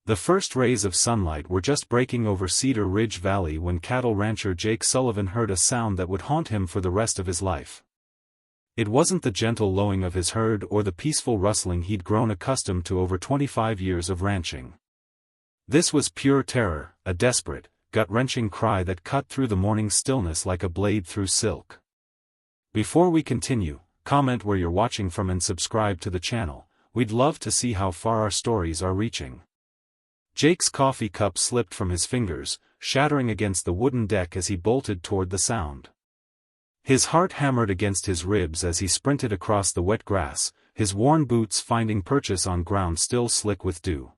The first rays of sunlight were just breaking over Cedar Ridge Valley when cattle rancher Jake Sullivan heard a sound that would haunt him for the rest of his life. It wasn't the gentle lowing of his herd or the peaceful rustling he'd grown accustomed to over 25 years of ranching. This was pure terror, a desperate, gut-wrenching cry that cut through the morning stillness like a blade through silk. Before we continue, comment where you're watching from and subscribe to the channel. We'd love to see how far our stories are reaching. Jake's coffee cup slipped from his fingers, shattering against the wooden deck as he bolted toward the sound. His heart hammered against his ribs as he sprinted across the wet grass, his worn boots finding purchase on ground still slick with dew.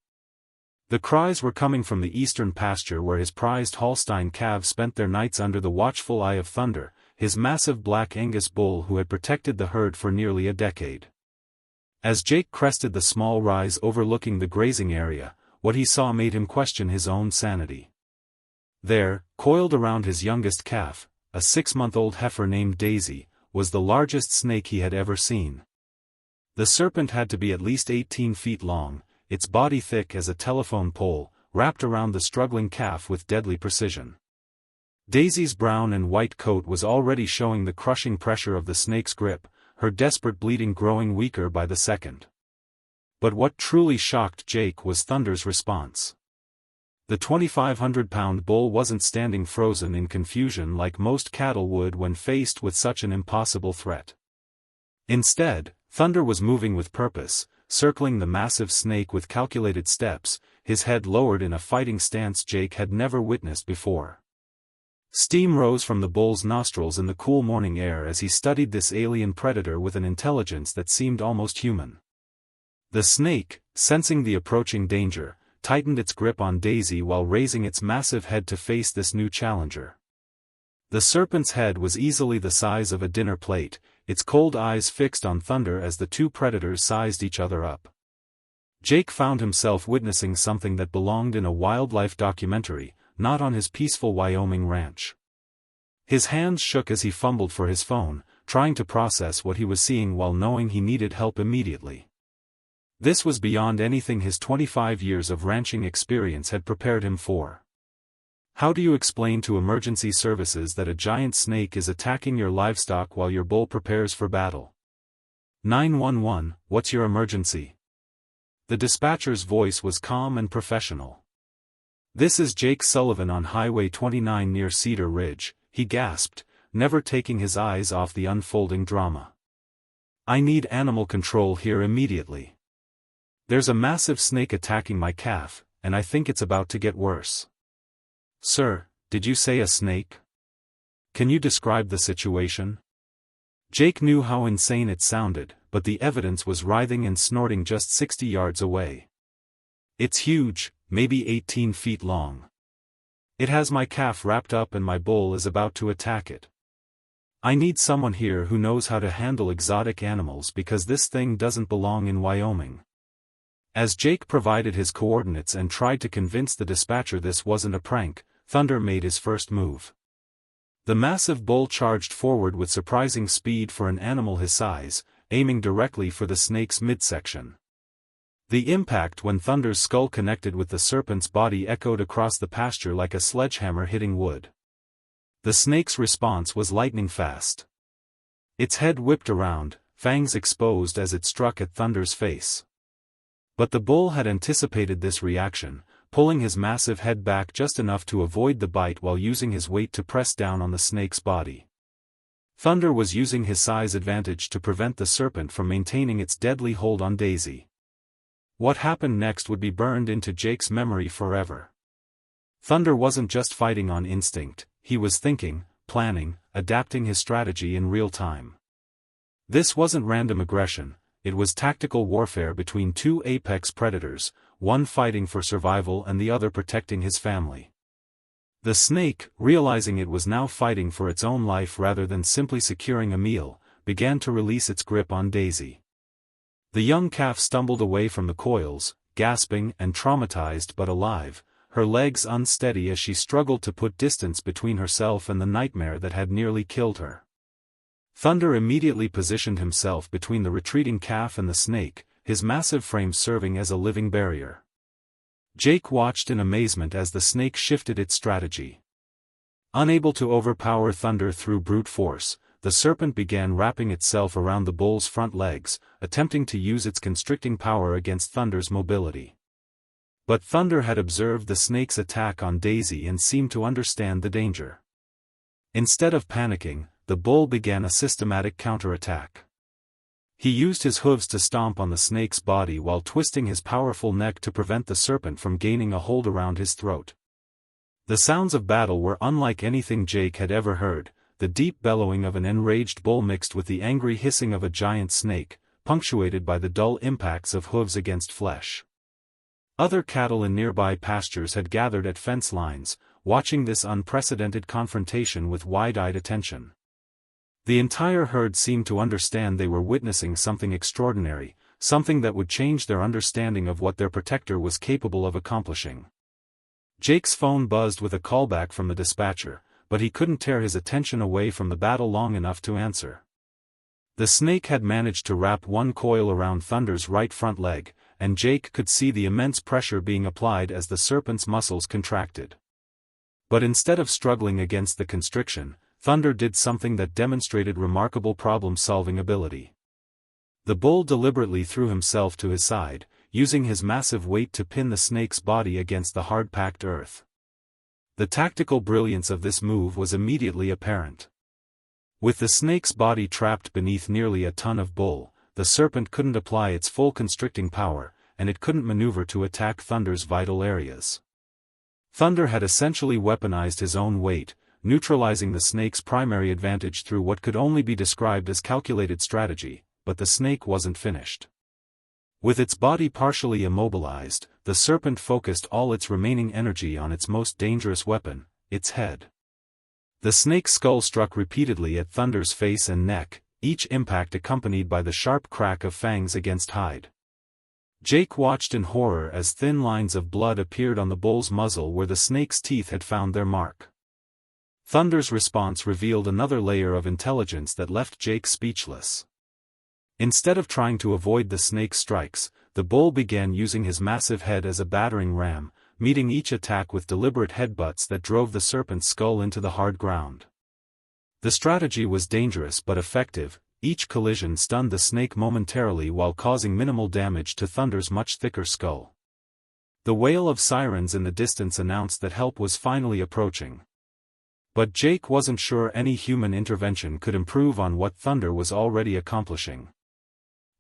The cries were coming from the eastern pasture where his prized Holstein calves spent their nights under the watchful eye of Thunder, his massive black Angus bull who had protected the herd for nearly a decade. As Jake crested the small rise overlooking the grazing area, what he saw made him question his own sanity. There, coiled around his youngest calf, a 6-month-old heifer named Daisy, was the largest snake he had ever seen. The serpent had to be at least 18 feet long, its body thick as a telephone pole, wrapped around the struggling calf with deadly precision. Daisy's brown and white coat was already showing the crushing pressure of the snake's grip, her desperate bleating growing weaker by the second. But what truly shocked Jake was Thunder's response. The 2,500-pound bull wasn't standing frozen in confusion like most cattle would when faced with such an impossible threat. Instead, Thunder was moving with purpose, circling the massive snake with calculated steps, his head lowered in a fighting stance Jake had never witnessed before. Steam rose from the bull's nostrils in the cool morning air as he studied this alien predator with an intelligence that seemed almost human. The snake, sensing the approaching danger, tightened its grip on Daisy while raising its massive head to face this new challenger. The serpent's head was easily the size of a dinner plate, its cold eyes fixed on Thunder as the two predators sized each other up. Jake found himself witnessing something that belonged in a wildlife documentary, not on his peaceful Wyoming ranch. His hands shook as he fumbled for his phone, trying to process what he was seeing while knowing he needed help immediately. This was beyond anything his 25 years of ranching experience had prepared him for. How do you explain to emergency services that a giant snake is attacking your livestock while your bull prepares for battle? 911, what's your emergency? The dispatcher's voice was calm and professional. This is Jake Sullivan on Highway 29 near Cedar Ridge, he gasped, never taking his eyes off the unfolding drama. I need animal control here immediately. There's a massive snake attacking my calf, and I think it's about to get worse. Sir, did you say a snake? Can you describe the situation? Jake knew how insane it sounded, but the evidence was writhing and snorting just 60 yards away. It's huge, maybe 18 feet long. It has my calf wrapped up and my bull is about to attack it. I need someone here who knows how to handle exotic animals because this thing doesn't belong in Wyoming. As Jake provided his coordinates and tried to convince the dispatcher this wasn't a prank, Thunder made his first move. The massive bull charged forward with surprising speed for an animal his size, aiming directly for the snake's midsection. The impact when Thunder's skull connected with the serpent's body echoed across the pasture like a sledgehammer hitting wood. The snake's response was lightning fast. Its head whipped around, fangs exposed as it struck at Thunder's face. But the bull had anticipated this reaction, pulling his massive head back just enough to avoid the bite while using his weight to press down on the snake's body. Thunder was using his size advantage to prevent the serpent from maintaining its deadly hold on Daisy. What happened next would be burned into Jake's memory forever. Thunder wasn't just fighting on instinct, he was thinking, planning, adapting his strategy in real time. This wasn't random aggression. It was tactical warfare between two apex predators, one fighting for survival and the other protecting his family. The snake, realizing it was now fighting for its own life rather than simply securing a meal, began to release its grip on Daisy. The young calf stumbled away from the coils, gasping and traumatized but alive, her legs unsteady as she struggled to put distance between herself and the nightmare that had nearly killed her. Thunder immediately positioned himself between the retreating calf and the snake, his massive frame serving as a living barrier. Jake watched in amazement as the snake shifted its strategy. Unable to overpower Thunder through brute force, the serpent began wrapping itself around the bull's front legs, attempting to use its constricting power against Thunder's mobility. But Thunder had observed the snake's attack on Daisy and seemed to understand the danger. Instead of panicking, the bull began a systematic counterattack. He used his hooves to stomp on the snake's body while twisting his powerful neck to prevent the serpent from gaining a hold around his throat. The sounds of battle were unlike anything Jake had ever heard, the deep bellowing of an enraged bull mixed with the angry hissing of a giant snake, punctuated by the dull impacts of hooves against flesh. Other cattle in nearby pastures had gathered at fence lines, watching this unprecedented confrontation with wide-eyed attention. The entire herd seemed to understand they were witnessing something extraordinary, something that would change their understanding of what their protector was capable of accomplishing. Jake's phone buzzed with a callback from the dispatcher, but he couldn't tear his attention away from the battle long enough to answer. The snake had managed to wrap one coil around Thunder's right front leg, and Jake could see the immense pressure being applied as the serpent's muscles contracted. But instead of struggling against the constriction, Thunder did something that demonstrated remarkable problem-solving ability. The bull deliberately threw himself to his side, using his massive weight to pin the snake's body against the hard-packed earth. The tactical brilliance of this move was immediately apparent. With the snake's body trapped beneath nearly a ton of bull, the serpent couldn't apply its full constricting power, and it couldn't maneuver to attack Thunder's vital areas. Thunder had essentially weaponized his own weight, neutralizing the snake's primary advantage through what could only be described as calculated strategy, but the snake wasn't finished. With its body partially immobilized, the serpent focused all its remaining energy on its most dangerous weapon, its head. The snake's skull struck repeatedly at Thunder's face and neck, each impact accompanied by the sharp crack of fangs against hide. Jake watched in horror as thin lines of blood appeared on the bull's muzzle where the snake's teeth had found their mark. Thunder's response revealed another layer of intelligence that left Jake speechless. Instead of trying to avoid the snake's strikes, the bull began using his massive head as a battering ram, meeting each attack with deliberate headbutts that drove the serpent's skull into the hard ground. The strategy was dangerous but effective. Each collision stunned the snake momentarily while causing minimal damage to Thunder's much thicker skull. The wail of sirens in the distance announced that help was finally approaching. But Jake wasn't sure any human intervention could improve on what Thunder was already accomplishing.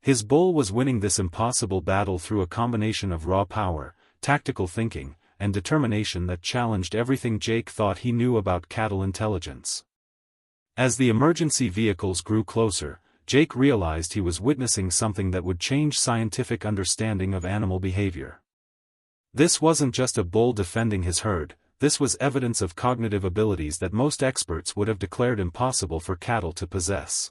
His bull was winning this impossible battle through a combination of raw power, tactical thinking, and determination that challenged everything Jake thought he knew about cattle intelligence. As the emergency vehicles grew closer, Jake realized he was witnessing something that would change scientific understanding of animal behavior. This wasn't just a bull defending his herd, this was evidence of cognitive abilities that most experts would have declared impossible for cattle to possess.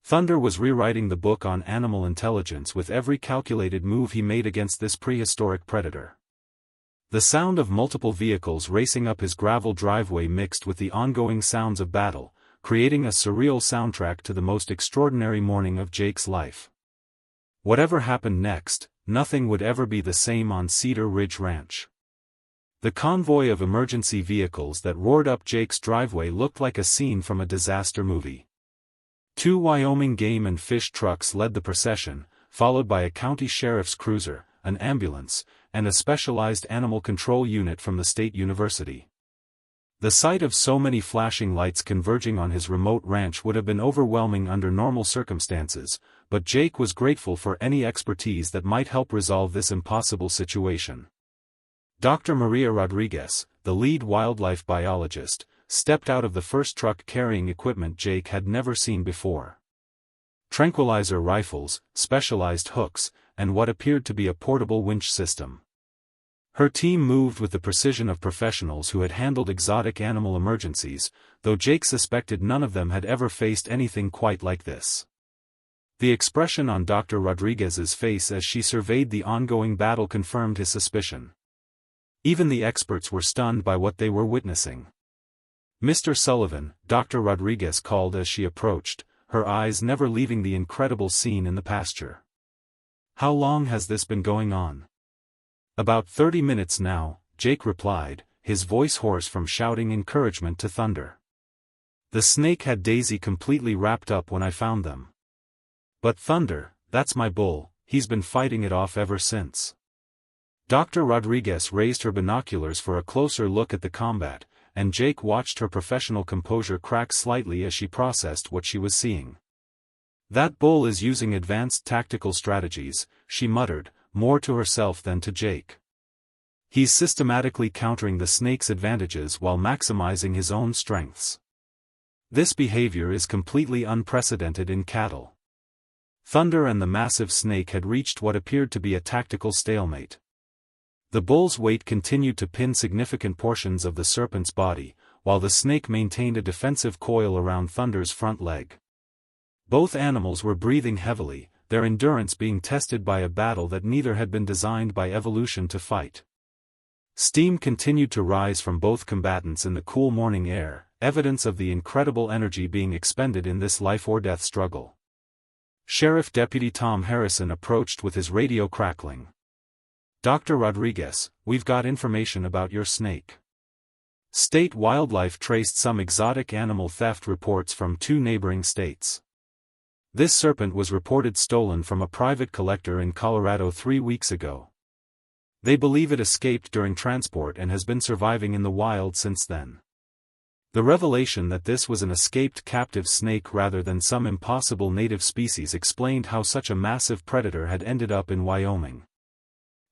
Thunder was rewriting the book on animal intelligence with every calculated move he made against this prehistoric predator. The sound of multiple vehicles racing up his gravel driveway mixed with the ongoing sounds of battle, creating a surreal soundtrack to the most extraordinary morning of Jake's life. Whatever happened next, nothing would ever be the same on Cedar Ridge Ranch. The convoy of emergency vehicles that roared up Jake's driveway looked like a scene from a disaster movie. 2 Wyoming game and fish trucks led the procession, followed by a county sheriff's cruiser, an ambulance, and a specialized animal control unit from the state university. The sight of so many flashing lights converging on his remote ranch would have been overwhelming under normal circumstances, but Jake was grateful for any expertise that might help resolve this impossible situation. Dr. Maria Rodriguez, the lead wildlife biologist, stepped out of the first truck carrying equipment Jake had never seen before. Tranquilizer rifles, specialized hooks, and what appeared to be a portable winch system. Her team moved with the precision of professionals who had handled exotic animal emergencies, though Jake suspected none of them had ever faced anything quite like this. The expression on Dr. Rodriguez's face as she surveyed the ongoing battle confirmed his suspicion. Even the experts were stunned by what they were witnessing. "Mr. Sullivan," Dr. Rodriguez called as she approached, her eyes never leaving the incredible scene in the pasture. "How long has this been going on?" About 30 minutes now, Jake replied, his voice hoarse from shouting encouragement to Thunder. The snake had Daisy completely wrapped up when I found them. But Thunder, that's my bull, he's been fighting it off ever since. Dr. Rodriguez raised her binoculars for a closer look at the combat, and Jake watched her professional composure crack slightly as she processed what she was seeing. That bull is using advanced tactical strategies, she muttered, more to herself than to Jake. He's systematically countering the snake's advantages while maximizing his own strengths. This behavior is completely unprecedented in cattle. Thunder and the massive snake had reached what appeared to be a tactical stalemate. The bull's weight continued to pin significant portions of the serpent's body, while the snake maintained a defensive coil around Thunder's front leg. Both animals were breathing heavily, their endurance being tested by a battle that neither had been designed by evolution to fight. Steam continued to rise from both combatants in the cool morning air, evidence of the incredible energy being expended in this life-or-death struggle. Sheriff Deputy Tom Harrison approached with his radio crackling. "Dr. Rodriguez, we've got information about your snake." State Wildlife traced some exotic animal theft reports from 2 neighboring states. This serpent was reported stolen from a private collector in Colorado 3 weeks ago. They believe it escaped during transport and has been surviving in the wild since then. The revelation that this was an escaped captive snake rather than some impossible native species explained how such a massive predator had ended up in Wyoming.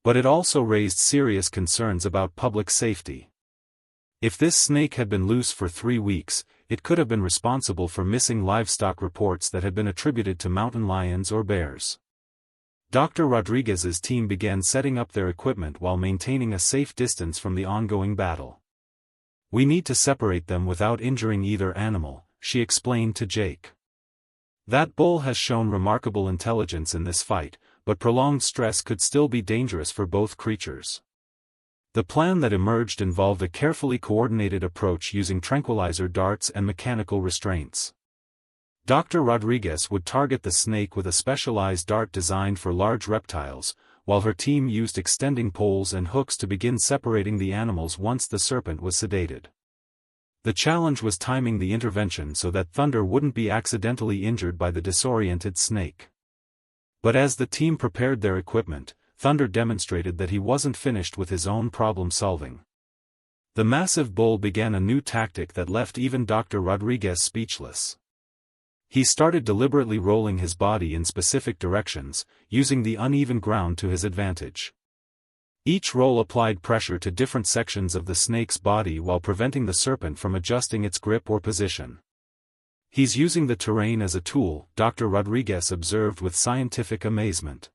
But it also raised serious concerns about public safety. If this snake had been loose for 3 weeks, it could have been responsible for missing livestock reports that had been attributed to mountain lions or bears. Dr. Rodriguez's team began setting up their equipment while maintaining a safe distance from the ongoing battle. "We need to separate them without injuring either animal," she explained to Jake. "That bull has shown remarkable intelligence in this fight, but prolonged stress could still be dangerous for both creatures." The plan that emerged involved a carefully coordinated approach using tranquilizer darts and mechanical restraints. Dr. Rodriguez would target the snake with a specialized dart designed for large reptiles, while her team used extending poles and hooks to begin separating the animals once the serpent was sedated. The challenge was timing the intervention so that Thunder wouldn't be accidentally injured by the disoriented snake. But as the team prepared their equipment, Thunder demonstrated that he wasn't finished with his own problem-solving. The massive bull began a new tactic that left even Dr. Rodriguez speechless. He started deliberately rolling his body in specific directions, using the uneven ground to his advantage. Each roll applied pressure to different sections of the snake's body while preventing the serpent from adjusting its grip or position. "He's using the terrain as a tool," Dr. Rodriguez observed with scientific amazement.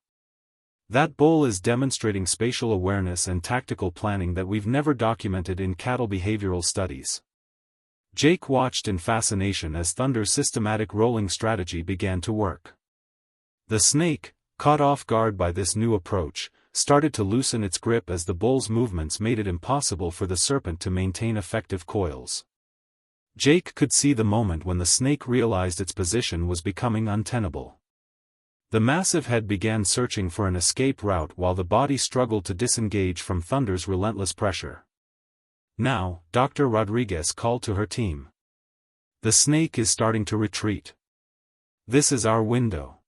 "That bull is demonstrating spatial awareness and tactical planning that we've never documented in cattle behavioral studies." Jake watched in fascination as Thunder's systematic rolling strategy began to work. The snake, caught off guard by this new approach, started to loosen its grip as the bull's movements made it impossible for the serpent to maintain effective coils. Jake could see the moment when the snake realized its position was becoming untenable. The massive head began searching for an escape route while the body struggled to disengage from Thunder's relentless pressure. "Now," Dr. Rodriguez called to her team. "The snake is starting to retreat. This is our window."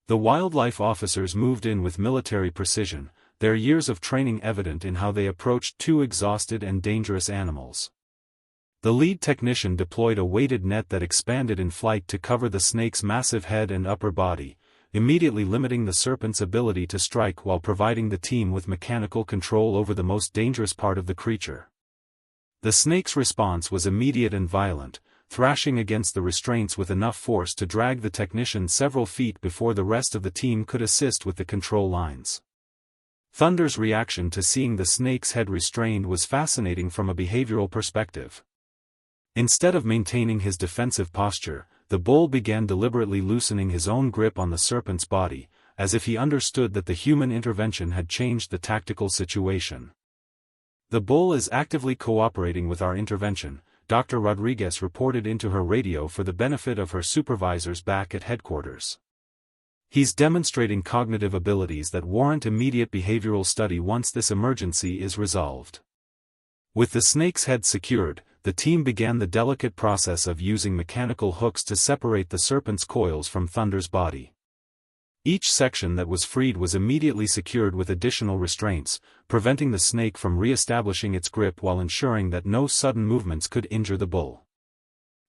The wildlife officers moved in with military precision, their years of training evident in how they approached 2 exhausted and dangerous animals. The lead technician deployed a weighted net that expanded in flight to cover the snake's massive head and upper body, immediately limiting the serpent's ability to strike while providing the team with mechanical control over the most dangerous part of the creature. The snake's response was immediate and violent, thrashing against the restraints with enough force to drag the technician several feet before the rest of the team could assist with the control lines. Thunder's reaction to seeing the snake's head restrained was fascinating from a behavioral perspective. Instead of maintaining his defensive posture, the bull began deliberately loosening his own grip on the serpent's body, as if he understood that the human intervention had changed the tactical situation. "The bull is actively cooperating with our intervention," Dr. Rodriguez reported into her radio for the benefit of her supervisors back at headquarters. He's demonstrating cognitive abilities that warrant immediate behavioral study once this emergency is resolved. With the snake's head secured, the team began the delicate process of using mechanical hooks to separate the serpent's coils from Thunder's body. Each section that was freed was immediately secured with additional restraints, preventing the snake from re-establishing its grip while ensuring that no sudden movements could injure the bull.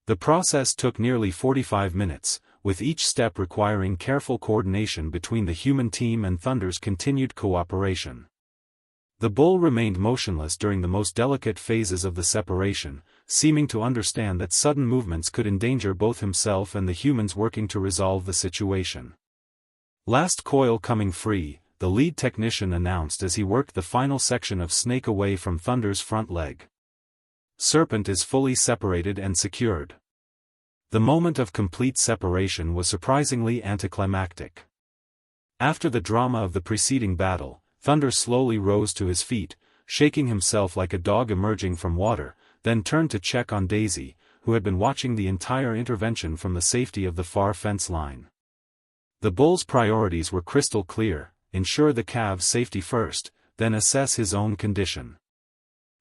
The process took nearly 45 minutes, with each step requiring careful coordination between the human team and Thunder's continued cooperation. The bull remained motionless during the most delicate phases of the separation, seeming to understand that sudden movements could endanger both himself and the humans working to resolve the situation. "Last coil coming free," the lead technician announced as he worked the final section of snake away from Thunder's front leg. "Serpent is fully separated and secured." The moment of complete separation was surprisingly anticlimactic. After the drama of the preceding battle, Thunder slowly rose to his feet, shaking himself like a dog emerging from water, then turned to check on Daisy, who had been watching the entire intervention from the safety of the far fence line. The bull's priorities were crystal clear: ensure the calves' safety first, then assess his own condition.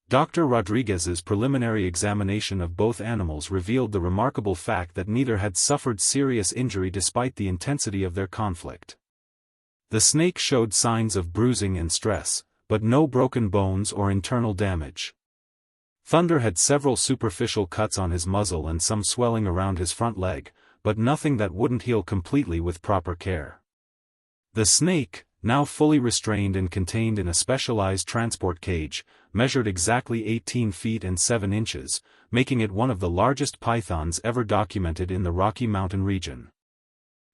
Dr. Rodriguez's preliminary examination of both animals revealed the remarkable fact that neither had suffered serious injury despite the intensity of their conflict. The snake showed signs of bruising and stress, but no broken bones or internal damage. Thunder had several superficial cuts on his muzzle and some swelling around his front leg, but nothing that wouldn't heal completely with proper care. The snake, now fully restrained and contained in a specialized transport cage, measured exactly 18 feet and 7 inches, making it one of the largest pythons ever documented in the Rocky Mountain region.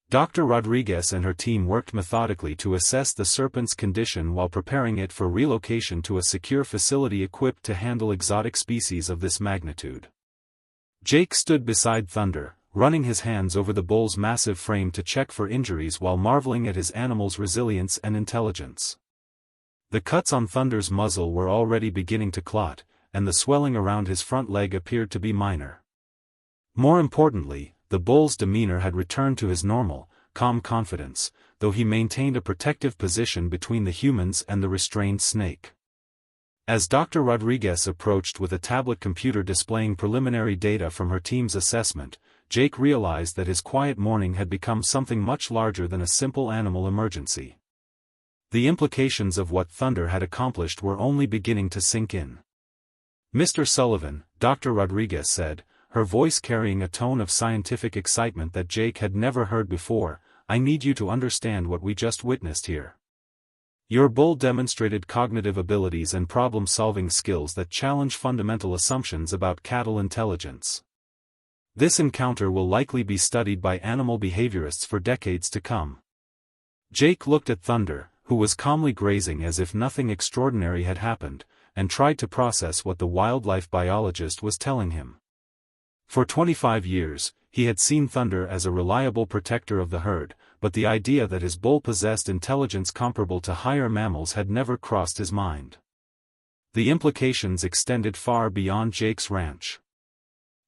Dr. Rodriguez and her team worked methodically to assess the serpent's condition while preparing it for relocation to a secure facility equipped to handle exotic species of this magnitude. Jake stood beside Thunder, running his hands over the bull's massive frame to check for injuries while marveling at his animal's resilience and intelligence. The cuts on Thunder's muzzle were already beginning to clot, and the swelling around his front leg appeared to be minor. More importantly, the bull's demeanor had returned to his normal, calm confidence, though he maintained a protective position between the humans and the restrained snake. As Dr. Rodriguez approached with a tablet computer displaying preliminary data from her team's assessment, Jake realized that his quiet morning had become something much larger than a simple animal emergency. The implications of what Thunder had accomplished were only beginning to sink in. "Mr. Sullivan," Dr. Rodriguez said, her voice carrying a tone of scientific excitement that Jake had never heard before, "I need you to understand what we just witnessed here. Your bull demonstrated cognitive abilities and problem-solving skills that challenge fundamental assumptions about cattle intelligence. This encounter will likely be studied by animal behaviorists for decades to come." Jake looked at Thunder, who was calmly grazing as if nothing extraordinary had happened, and tried to process what the wildlife biologist was telling him. For 25 years, he had seen Thunder as a reliable protector of the herd, but the idea that his bull possessed intelligence comparable to higher mammals had never crossed his mind. The implications extended far beyond Jake's ranch.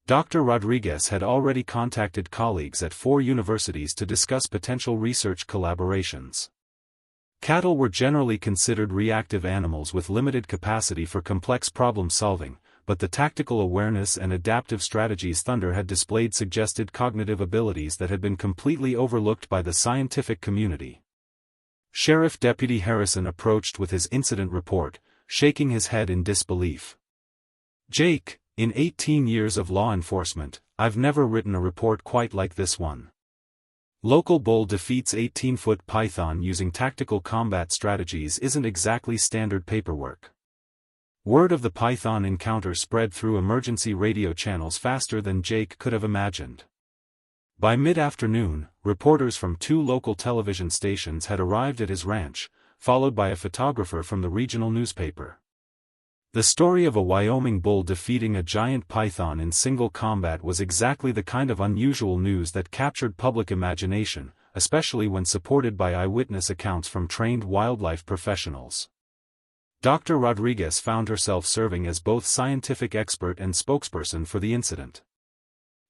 Dr. Rodriguez had already contacted colleagues at 4 universities to discuss potential research collaborations. Cattle were generally considered reactive animals with limited capacity for complex problem-solving, but the tactical awareness and adaptive strategies Thunder had displayed suggested cognitive abilities that had been completely overlooked by the scientific community. Sheriff Deputy Harrison approached with his incident report, shaking his head in disbelief. "Jake, in 18 years of law enforcement, I've never written a report quite like this one. Local bull defeats 18-foot python using tactical combat strategies isn't exactly standard paperwork." Word of the python encounter spread through emergency radio channels faster than Jake could have imagined. By mid-afternoon, reporters from 2 local television stations had arrived at his ranch, followed by a photographer from the regional newspaper. The story of a Wyoming bull defeating a giant python in single combat was exactly the kind of unusual news that captured public imagination, especially when supported by eyewitness accounts from trained wildlife professionals. Dr. Rodriguez found herself serving as both scientific expert and spokesperson for the incident.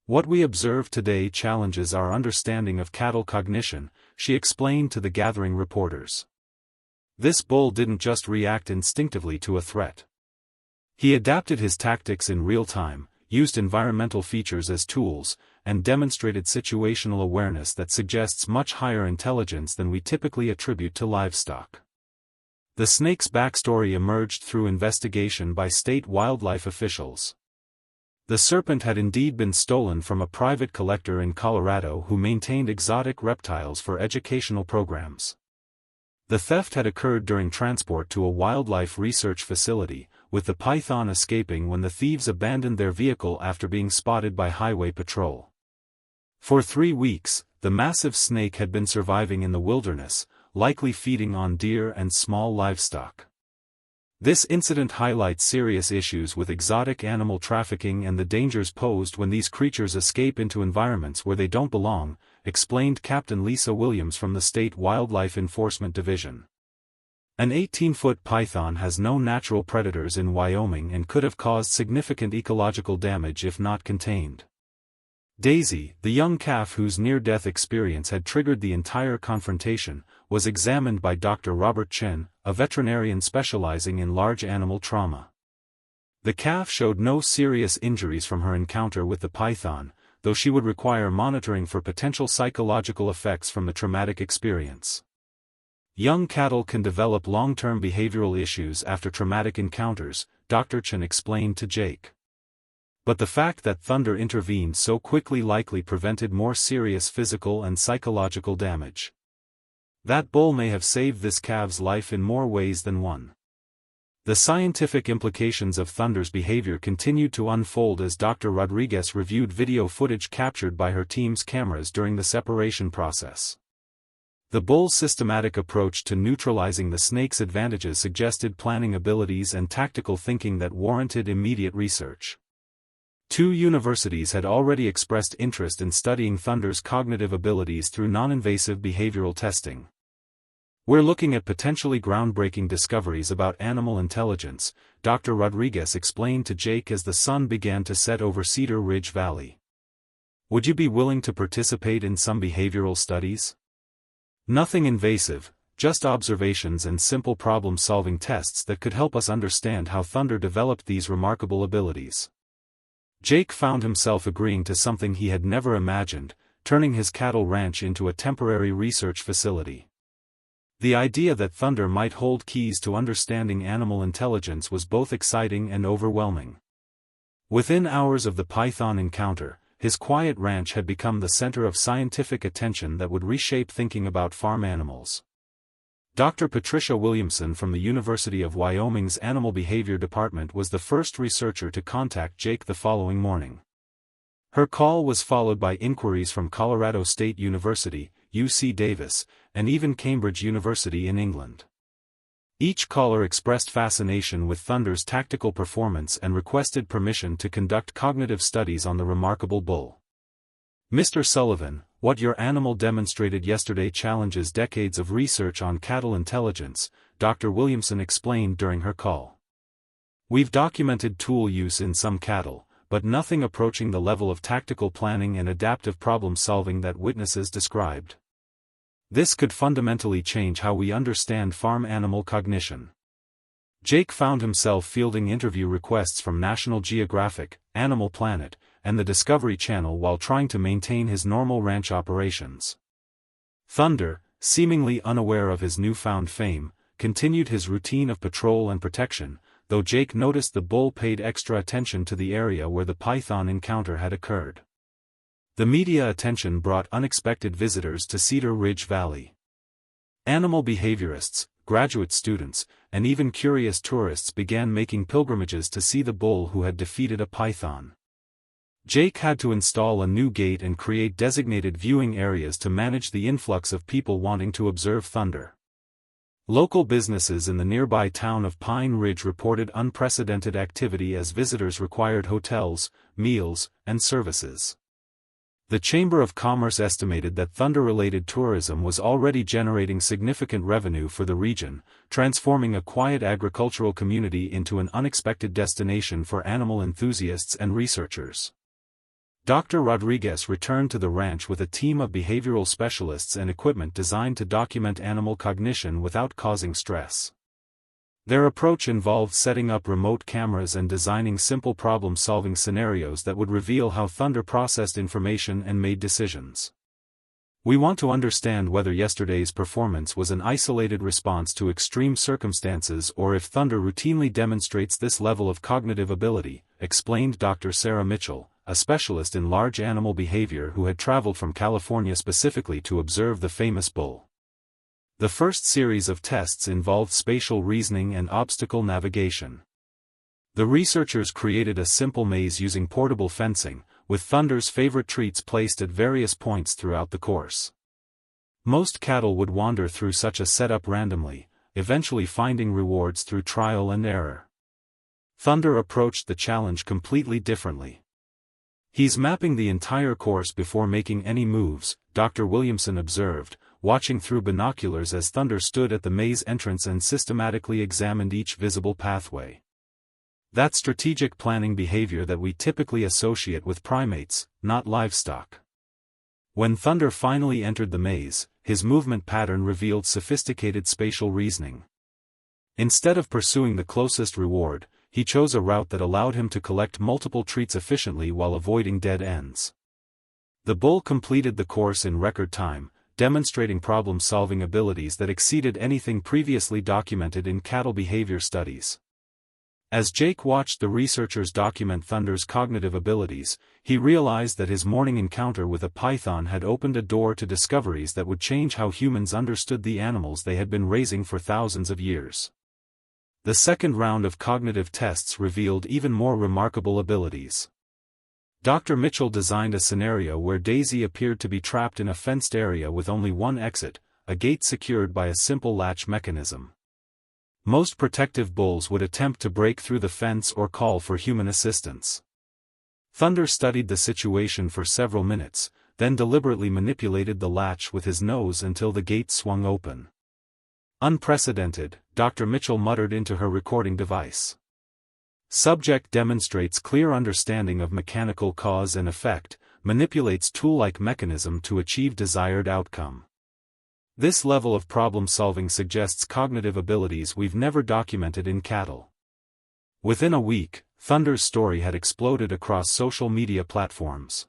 "What we observe today challenges our understanding of cattle cognition," she explained to the gathering reporters. This bull didn't just react instinctively to a threat. He adapted his tactics in real time, used environmental features as tools, and demonstrated situational awareness that suggests much higher intelligence than we typically attribute to livestock. The snake's backstory emerged through investigation by state wildlife officials. The serpent had indeed been stolen from a private collector in Colorado who maintained exotic reptiles for educational programs. The theft had occurred during transport to a wildlife research facility, with the python escaping when the thieves abandoned their vehicle after being spotted by highway patrol. For 3 weeks, the massive snake had been surviving in the wilderness, likely feeding on deer and small livestock. This incident highlights serious issues with exotic animal trafficking and the dangers posed when these creatures escape into environments where they don't belong, explained Captain Lisa Williams from the State Wildlife Enforcement Division. An 18-foot python has no natural predators in Wyoming and could have caused significant ecological damage if not contained. Daisy, the young calf whose near-death experience had triggered the entire confrontation, was examined by Dr. Robert Chen, a veterinarian specializing in large animal trauma. The calf showed no serious injuries from her encounter with the python, though she would require monitoring for potential psychological effects from the traumatic experience. Young cattle can develop long-term behavioral issues after traumatic encounters, Dr. Chen explained to Jake. But the fact that Thunder intervened so quickly likely prevented more serious physical and psychological damage. That bull may have saved this calf's life in more ways than one. The scientific implications of Thunder's behavior continued to unfold as Dr. Rodriguez reviewed video footage captured by her team's cameras during the separation process. The bull's systematic approach to neutralizing the snake's advantages suggested planning abilities and tactical thinking that warranted immediate research. 2 universities had already expressed interest in studying Thunder's cognitive abilities through non-invasive behavioral testing. We're looking at potentially groundbreaking discoveries about animal intelligence, Dr. Rodriguez explained to Jake as the sun began to set over Cedar Ridge Valley. Would you be willing to participate in some behavioral studies? Nothing invasive, just observations and simple problem-solving tests that could help us understand how Thunder developed these remarkable abilities. Jake found himself agreeing to something he had never imagined, turning his cattle ranch into a temporary research facility. The idea that Thunder might hold keys to understanding animal intelligence was both exciting and overwhelming. Within hours of the python encounter, his quiet ranch had become the center of scientific attention that would reshape thinking about farm animals. Dr. Patricia Williamson from the University of Wyoming's Animal Behavior Department was the first researcher to contact Jake the following morning. Her call was followed by inquiries from Colorado State University, UC Davis, and even Cambridge University in England. Each caller expressed fascination with Thunder's tactical performance and requested permission to conduct cognitive studies on the remarkable bull. Mr. Sullivan, what your animal demonstrated yesterday challenges decades of research on cattle intelligence, Dr. Williamson explained during her call. We've documented tool use in some cattle, but nothing approaching the level of tactical planning and adaptive problem-solving that witnesses described. This could fundamentally change how we understand farm animal cognition. Jake found himself fielding interview requests from National Geographic, Animal Planet, and the Discovery Channel while trying to maintain his normal ranch operations. Thunder, seemingly unaware of his newfound fame, continued his routine of patrol and protection, though Jake noticed the bull paid extra attention to the area where the python encounter had occurred. The media attention brought unexpected visitors to Cedar Ridge Valley. Animal behaviorists, graduate students, and even curious tourists began making pilgrimages to see the bull who had defeated a python. Jake had to install a new gate and create designated viewing areas to manage the influx of people wanting to observe Thunder. Local businesses in the nearby town of Pine Ridge reported unprecedented activity as visitors required hotels, meals, and services. The Chamber of Commerce estimated that Thunder-related tourism was already generating significant revenue for the region, transforming a quiet agricultural community into an unexpected destination for animal enthusiasts and researchers. Dr. Rodriguez returned to the ranch with a team of behavioral specialists and equipment designed to document animal cognition without causing stress. Their approach involved setting up remote cameras and designing simple problem-solving scenarios that would reveal how thunder processed information and made decisions. We want to understand whether yesterday's performance was an isolated response to extreme circumstances or if thunder routinely demonstrates this level of cognitive ability, explained Dr. Sarah Mitchell, a specialist in large animal behavior who had traveled from California specifically to observe the famous bull. The first series of tests involved spatial reasoning and obstacle navigation. The researchers created a simple maze using portable fencing, with Thunder's favorite treats placed at various points throughout the course. Most cattle would wander through such a setup randomly, eventually finding rewards through trial and error. Thunder approached the challenge completely differently. "He's mapping the entire course before making any moves," Dr. Williamson observed, watching through binoculars as Thunder stood at the maze entrance and systematically examined each visible pathway. That's strategic planning behavior that we typically associate with primates, not livestock. When Thunder finally entered the maze, his movement pattern revealed sophisticated spatial reasoning. Instead of pursuing the closest reward, he chose a route that allowed him to collect multiple treats efficiently while avoiding dead ends. The bull completed the course in record time, demonstrating problem-solving abilities that exceeded anything previously documented in cattle behavior studies. As Jake watched the researchers document Thunder's cognitive abilities, he realized that his morning encounter with a python had opened a door to discoveries that would change how humans understood the animals they had been raising for thousands of years. The second round of cognitive tests revealed even more remarkable abilities. Dr. Mitchell designed a scenario where Daisy appeared to be trapped in a fenced area with only one exit, a gate secured by a simple latch mechanism. Most protective bulls would attempt to break through the fence or call for human assistance. Thunder studied the situation for several minutes, then deliberately manipulated the latch with his nose until the gate swung open. "Unprecedented," Dr. Mitchell muttered into her recording device. "Subject demonstrates clear understanding of mechanical cause and effect, manipulates tool-like mechanism to achieve desired outcome." This level of problem-solving suggests cognitive abilities we've never documented in cattle. Within a week, Thunder's story had exploded across social media platforms.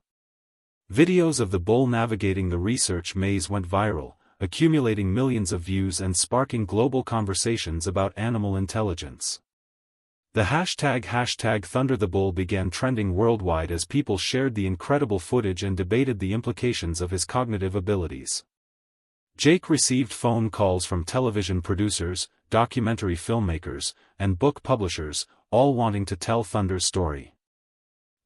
Videos of the bull navigating the research maze went viral, accumulating millions of views and sparking global conversations about animal intelligence. The hashtag #ThunderTheBull began trending worldwide as people shared the incredible footage and debated the implications of his cognitive abilities. Jake received phone calls from television producers, documentary filmmakers, and book publishers, all wanting to tell Thunder's story.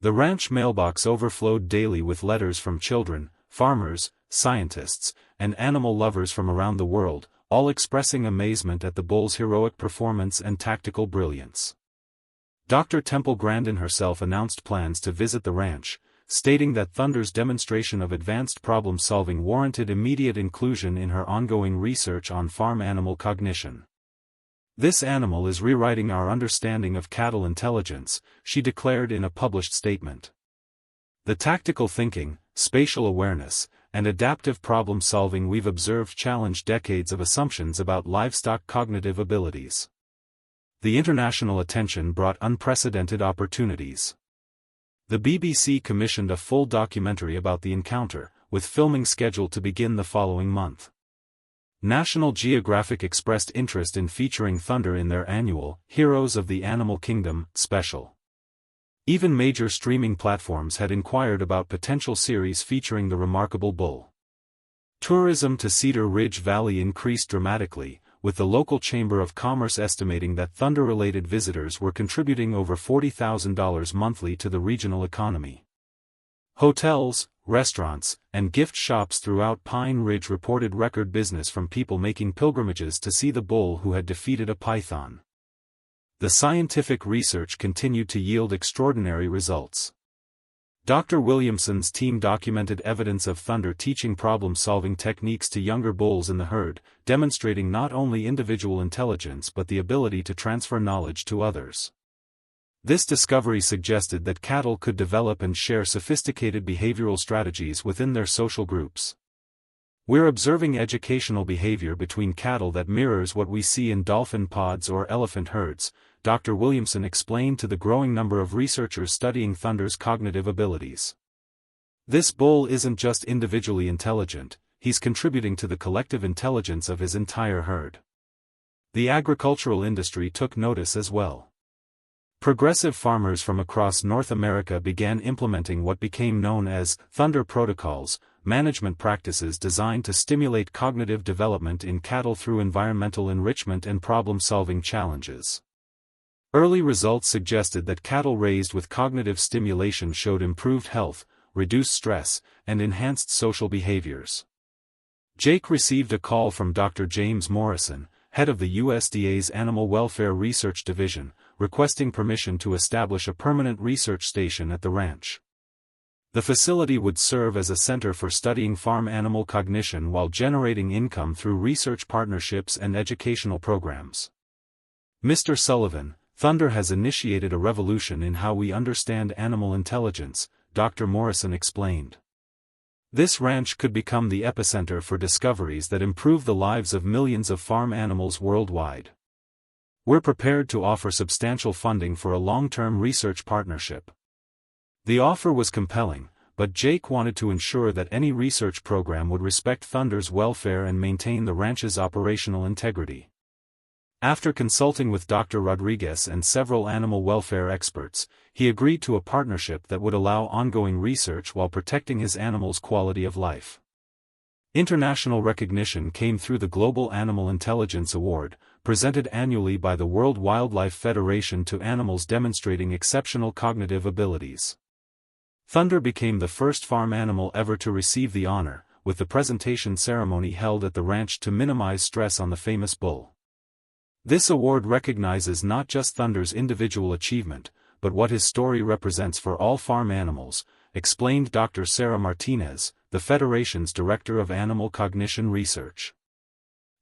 The ranch mailbox overflowed daily with letters from children, farmers, scientists, and animal lovers from around the world, all expressing amazement at the bull's heroic performance and tactical brilliance. Dr. Temple Grandin herself announced plans to visit the ranch, stating that Thunder's demonstration of advanced problem-solving warranted immediate inclusion in her ongoing research on farm animal cognition. "This animal is rewriting our understanding of cattle intelligence," she declared in a published statement. "The tactical thinking, spatial awareness, and adaptive problem-solving we've observed challenge decades of assumptions about livestock cognitive abilities." The international attention brought unprecedented opportunities. The BBC commissioned a full documentary about the encounter, with filming scheduled to begin the following month. National Geographic expressed interest in featuring Thunder in their annual Heroes of the Animal Kingdom special. Even major streaming platforms had inquired about potential series featuring the remarkable bull. Tourism to Cedar Ridge Valley increased dramatically, with the local Chamber of Commerce estimating that Thunder-related visitors were contributing over $40,000 monthly to the regional economy. Hotels, restaurants, and gift shops throughout Pine Ridge reported record business from people making pilgrimages to see the bull who had defeated a python. The scientific research continued to yield extraordinary results. Dr. Williamson's team documented evidence of Thunder teaching problem-solving techniques to younger bulls in the herd, demonstrating not only individual intelligence but the ability to transfer knowledge to others. This discovery suggested that cattle could develop and share sophisticated behavioral strategies within their social groups. We're observing educational behavior between cattle that mirrors what we see in dolphin pods or elephant herds, Dr. Williamson explained to the growing number of researchers studying Thunder's cognitive abilities. This bull isn't just individually intelligent, he's contributing to the collective intelligence of his entire herd. The agricultural industry took notice as well. Progressive farmers from across North America began implementing what became known as Thunder protocols, management practices designed to stimulate cognitive development in cattle through environmental enrichment and problem-solving challenges. Early results suggested that cattle raised with cognitive stimulation showed improved health, reduced stress, and enhanced social behaviors. Jake received a call from Dr. James Morrison, head of the USDA's Animal Welfare Research Division, requesting permission to establish a permanent research station at the ranch. The facility would serve as a center for studying farm animal cognition while generating income through research partnerships and educational programs. Mr. Sullivan, Thunder has initiated a revolution in how we understand animal intelligence, Dr. Morrison explained. This ranch could become the epicenter for discoveries that improve the lives of millions of farm animals worldwide. We're prepared to offer substantial funding for a long-term research partnership. The offer was compelling, but Jake wanted to ensure that any research program would respect Thunder's welfare and maintain the ranch's operational integrity. After consulting with Dr. Rodriguez and several animal welfare experts, he agreed to a partnership that would allow ongoing research while protecting his animals' quality of life. International recognition came through the Global Animal Intelligence Award, presented annually by the World Wildlife Federation to animals demonstrating exceptional cognitive abilities. Thunder became the first farm animal ever to receive the honor, with the presentation ceremony held at the ranch to minimize stress on the famous bull. This award recognizes not just Thunder's individual achievement, but what his story represents for all farm animals, explained Dr. Sarah Martinez, the Federation's Director of Animal Cognition Research.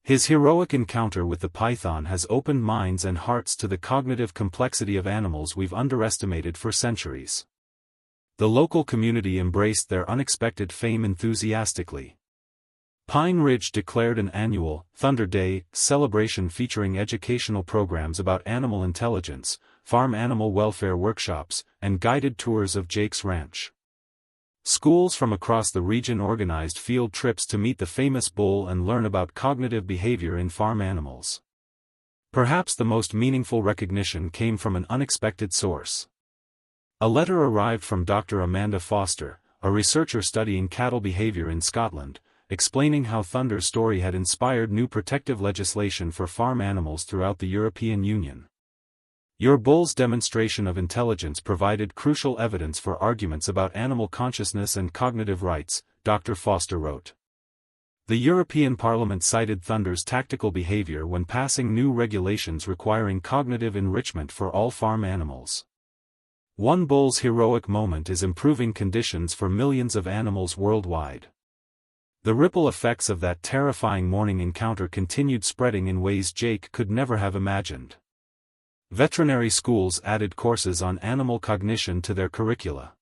His heroic encounter with the python has opened minds and hearts to the cognitive complexity of animals we've underestimated for centuries. The local community embraced their unexpected fame enthusiastically. Pine Ridge declared an annual Thunder Day celebration featuring educational programs about animal intelligence, farm animal welfare workshops, and guided tours of Jake's ranch. Schools from across the region organized field trips to meet the famous bull and learn about cognitive behavior in farm animals. Perhaps the most meaningful recognition came from an unexpected source. A letter arrived from Dr. Amanda Foster, a researcher studying cattle behavior in Scotland, explaining how Thunder's story had inspired new protective legislation for farm animals throughout the European Union. Your bull's demonstration of intelligence provided crucial evidence for arguments about animal consciousness and cognitive rights, Dr. Foster wrote. The European Parliament cited Thunder's tactical behavior when passing new regulations requiring cognitive enrichment for all farm animals. One bull's heroic moment is improving conditions for millions of animals worldwide. The ripple effects of that terrifying morning encounter continued spreading in ways Jake could never have imagined. Veterinary schools added courses on animal cognition to their curricula.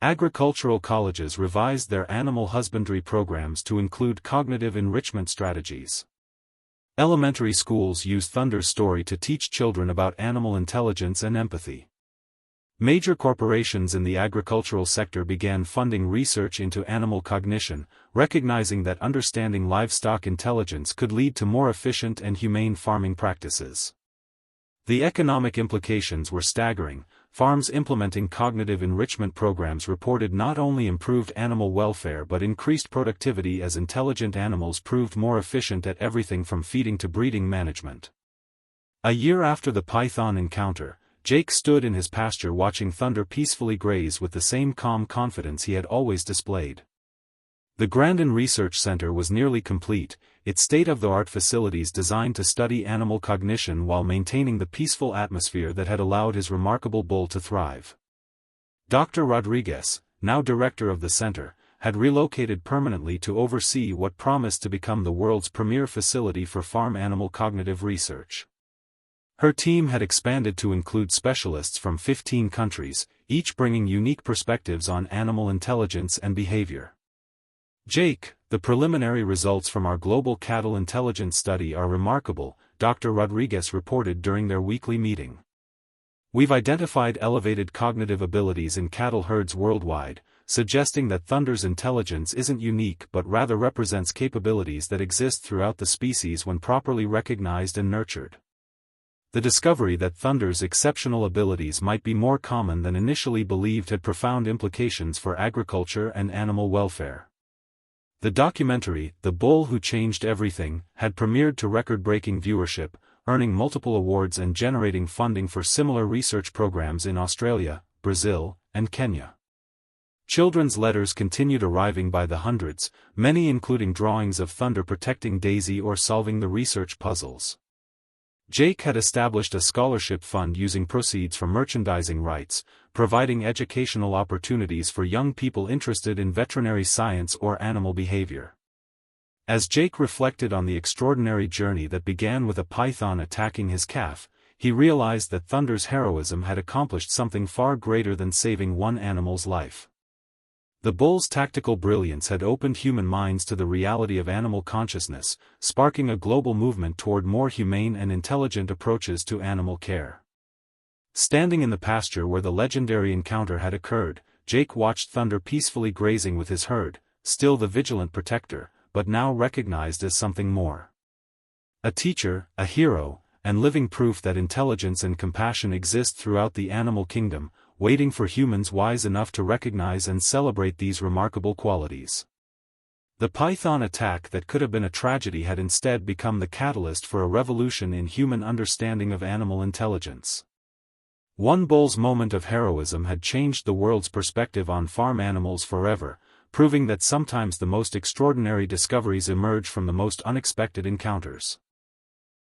Agricultural colleges revised their animal husbandry programs to include cognitive enrichment strategies. Elementary schools use Thunder's story to teach children about animal intelligence and empathy. Major corporations in the agricultural sector began funding research into animal cognition, recognizing that understanding livestock intelligence could lead to more efficient and humane farming practices. The economic implications were staggering. Farms implementing cognitive enrichment programs reported not only improved animal welfare but increased productivity as intelligent animals proved more efficient at everything from feeding to breeding management. A year after the python encounter, Jake stood in his pasture watching Thunder peacefully graze with the same calm confidence he had always displayed. The Grandin Research Center was nearly complete, its state-of-the-art facilities designed to study animal cognition while maintaining the peaceful atmosphere that had allowed his remarkable bull to thrive. Dr. Rodriguez, now director of the center, had relocated permanently to oversee what promised to become the world's premier facility for farm animal cognitive research. Her team had expanded to include specialists from 15 countries, each bringing unique perspectives on animal intelligence and behavior. "Jake, the preliminary results from our global cattle intelligence study are remarkable," Dr. Rodriguez reported during their weekly meeting. "We've identified elevated cognitive abilities in cattle herds worldwide, suggesting that Thunder's intelligence isn't unique but rather represents capabilities that exist throughout the species when properly recognized and nurtured." The discovery that Thunder's exceptional abilities might be more common than initially believed had profound implications for agriculture and animal welfare. The documentary, The Bull Who Changed Everything, had premiered to record-breaking viewership, earning multiple awards and generating funding for similar research programs in Australia, Brazil, and Kenya. Children's letters continued arriving by the hundreds, many including drawings of Thunder protecting Daisy or solving the research puzzles. Jake had established a scholarship fund using proceeds from merchandising rights, providing educational opportunities for young people interested in veterinary science or animal behavior. As Jake reflected on the extraordinary journey that began with a python attacking his calf, he realized that Thunder's heroism had accomplished something far greater than saving one animal's life. The bull's tactical brilliance had opened human minds to the reality of animal consciousness, sparking a global movement toward more humane and intelligent approaches to animal care. Standing in the pasture where the legendary encounter had occurred, Jake watched Thunder peacefully grazing with his herd, still the vigilant protector, but now recognized as something more. A teacher, a hero, and living proof that intelligence and compassion exist throughout the animal kingdom, waiting for humans wise enough to recognize and celebrate these remarkable qualities. The python attack that could have been a tragedy had instead become the catalyst for a revolution in human understanding of animal intelligence. One bull's moment of heroism had changed the world's perspective on farm animals forever, proving that sometimes the most extraordinary discoveries emerge from the most unexpected encounters.